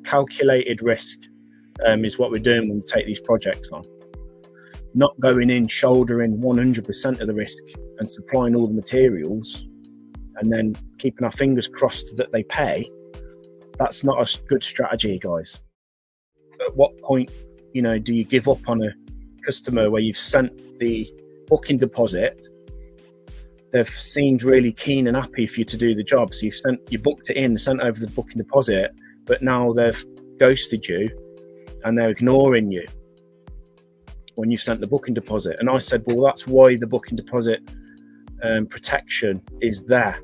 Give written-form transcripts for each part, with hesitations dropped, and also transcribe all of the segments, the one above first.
calculated risk is what we're doing when we take these projects on. Not going in shouldering 100% of the risk and supplying all the materials and then keeping our fingers crossed that they pay. That's not a good strategy, guys. At what point, do you give up on a customer where you've sent the booking deposit? They've seemed really keen and happy for you to do the job. So you booked it in, sent over the booking deposit, but now they've ghosted you and they're ignoring you when you've sent the booking deposit. And I said, well, that's why the booking deposit protection is there,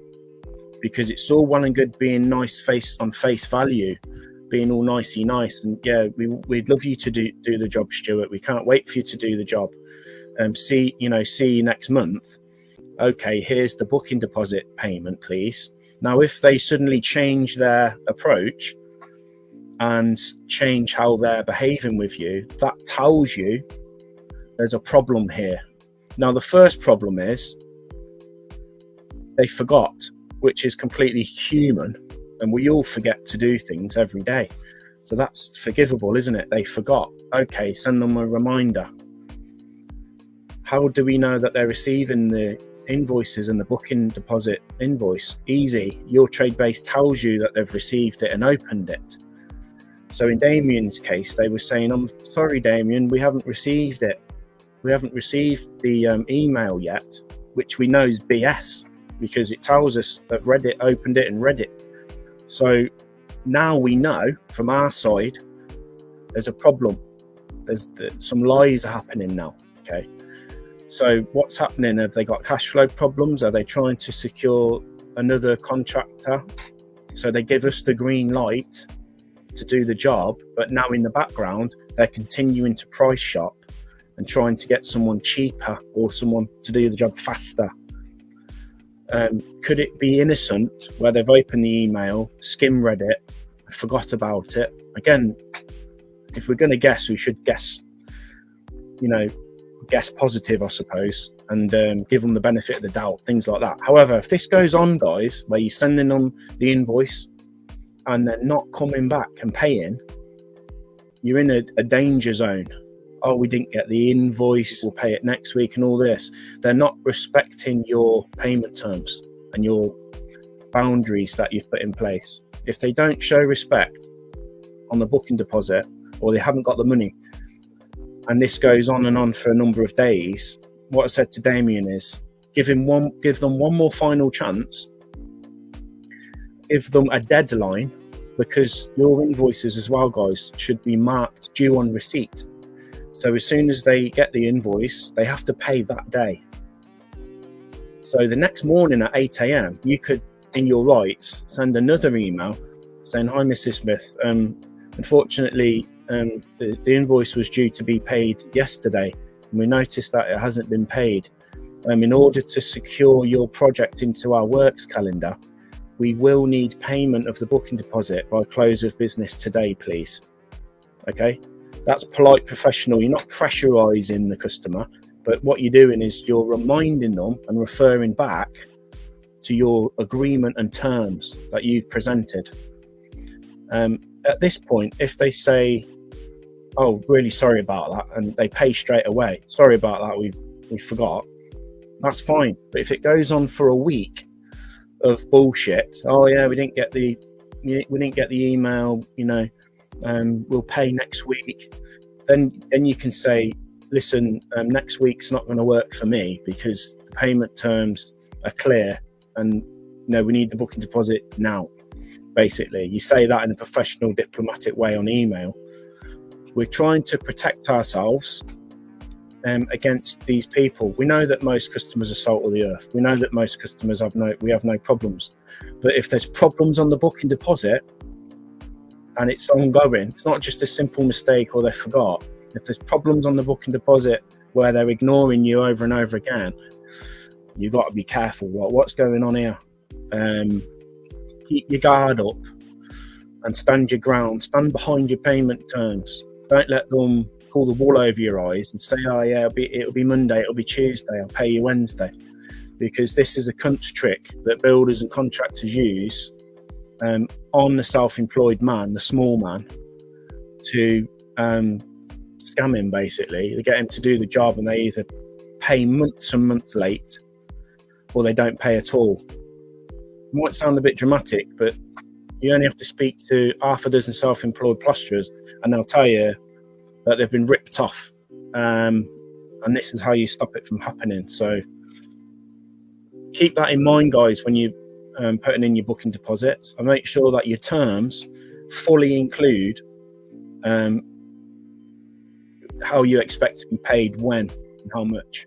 because it's all well and good being nice face value, being all nicey nice, and yeah, we'd love you to do the job, Stuart. We can't wait for you to do the job. See you next month. Okay, here's the booking deposit payment, please. Now, if they suddenly change their approach and change how they're behaving with you, that tells you there's a problem here. Now, the first problem is they forgot, which is completely human, and we all forget to do things every day. So that's forgivable, isn't it? They forgot. Okay, send them a reminder. How do we know that they're receiving the invoices and the booking deposit invoice? Easy. Your trade base tells you that they've received it and opened it. So in Damien's case, they were saying, I'm sorry, Damien, we haven't received it. We haven't received the email yet, which we know is BS because it tells us they've read it, opened it and read it. So now we know from our side, there's a problem. There's some lies are happening now. Okay. So what's happening? Have they got cash flow problems? Are they trying to secure another contractor? So they give us the green light to do the job, but now in the background, they're continuing to price shop and trying to get someone cheaper or someone to do the job faster. Could it be innocent where they've opened the email, skim read it, forgot about it? Again, if we're going to guess, we should guess positive, I suppose, and give them the benefit of the doubt, things like that. However, if this goes on, guys, where you're sending them the invoice and they're not coming back and paying, you're in a danger zone. Oh, we didn't get the invoice, we'll pay it next week and all this. They're not respecting your payment terms and your boundaries that you've put in place. If they don't show respect on the booking deposit, or they haven't got the money, and this goes on and on for a number of days, what I said to Damien is give them one more final chance, give them a deadline, because your invoices as well, guys, should be marked due on receipt. So as soon as they get the invoice, they have to pay that day. So the next morning at 8 a.m, you could, in your rights, send another email saying, hi, Mrs. Smith, unfortunately, the invoice was due to be paid yesterday, and we noticed that it hasn't been paid. In order to secure your project into our works calendar, we will need payment of the booking deposit by close of business today, please. Okay? That's polite, professional. You're not pressurizing the customer, but what you're doing is you're reminding them and referring back to your agreement and terms that you've presented. At this point, if they say, oh, really sorry about that, and they pay straight away, sorry about that, we forgot, that's fine. But if it goes on for a week of bullshit, oh yeah, we didn't get the email, we'll pay next week, then you can say, listen, next week's not going to work for me because the payment terms are clear and we need the booking deposit now. Basically, you say that in a professional, diplomatic way on email. We're trying to protect ourselves against these people. We know that most customers are salt of the earth. We know that most customers have no problems. But if there's problems on the booking deposit, and it's ongoing, it's not just a simple mistake or they forgot. If there's problems on the booking deposit where they're ignoring you over and over again, you've got to be careful. What's going on here? Keep your guard up and stand your ground. Stand behind your payment terms. Don't let them pull the wool over your eyes and say, oh yeah, it'll be Monday, it'll be Tuesday, I'll pay you Wednesday. Because this is a cunt's trick that builders and contractors use on the self-employed man, the small man, to scam him. Basically, they get him to do the job, and they either pay months and months late, or they don't pay at all. It might sound a bit dramatic, but you only have to speak to half a dozen self-employed plasterers, and they'll tell you that they've been ripped off. And this is how you stop it from happening. So keep that in mind, guys, when you putting in your booking deposits, and make sure that your terms fully include how you expect to be paid, when, and how much.